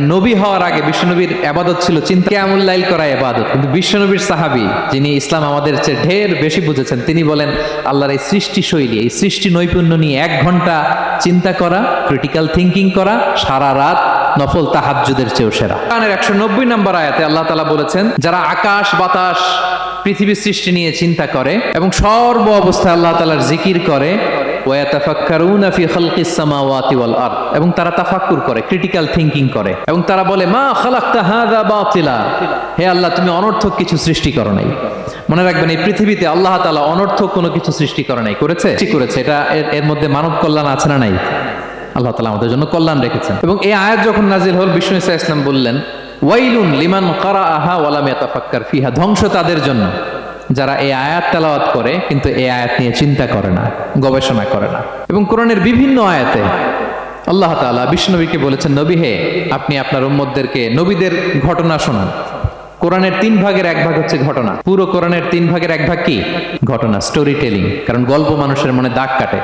নবী হওয়ার আগে বিশ্বনবীর ইবাদত ছিল চিন্তা কিয়ামুল লাইল করা ইবাদত, কিন্তু বিশ্বনবীর সাহাবী যিনি ইসলাম আমাদের চেয়ে ঢের বেশি বুঝেছেন, তিনি বলেন আল্লাহর এই সৃষ্টি শৈলী, এই সৃষ্টি নৈপুণ্য নিয়ে 1 ঘন্টা চিন্তা করা, ক্রিটিক্যাল থিঙ্কিং করা সারা রাত নফল তাহাজ্জুদের চেয়েও সেরা। কোরআনের 190 নম্বর আয়াতে আল্লাহ তাআলা বলেছেন, যারা আকাশ বাতাস পৃথিবীর সৃষ্টি নিয়ে চিন্তা করে এবং সর্ব অবস্থায় আল্লাহ তাআলার জিকির করে, ওয়াতাফাক্কারুনা ফি খালকিস সামাওয়াতি ওয়াল আরদ, এবং তারা তাফাক্কুর করে, ক্রিটিক্যাল থিঙ্কিং করে, এবং তারা বলে মা খালাকতা হাযা বাতিলা, হে আল্লাহ তুমি অনর্থক কিছু সৃষ্টি করো নাই। মনে রাখবেন এই পৃথিবীতে আল্লাহ তাআলা অনর্থক কোনো কিছু সৃষ্টি করে নাই, করেছে? ঠিক করেছে। এটা এর মধ্যে মানব কল্যাণ আছে না নাই? আল্লাহ তাআলা আমাদের জন্য কল্যাণ রেখেছেন। এবং এই আয়াত যখন নাজিল হল, বিষ্ণু ঈসা ইসলাম বললেন ওয়াইলুন লিমান কারাআহা ওয়া লাম ইয়াতাফাক্কার ফিহা, ধ্বংস তাদের জন্য যারা এই আয়াত তেলাওয়াত করে কিন্তু এই আয়াত নিয়ে চিন্তা করে না, গবেষণা করে না। এবং কোরআনের বিভিন্ন আয়াতে আল্লাহ তাআলা বিষ্ণুনবীকে বলেছেন, নবী হে, আপনি আপনার উম্মতদেরকে নবীদের ঘটনা শোনান। কোরআনের 3 ভাগের 1 ভাগ হচ্ছে ঘটনা। পুরো কোরআনের 3 ভাগের 1 ভাগ কি? ঘটনা, স্টোরি টেলিং। কারণ গল্প মানুষের মনে দাগ কাটে।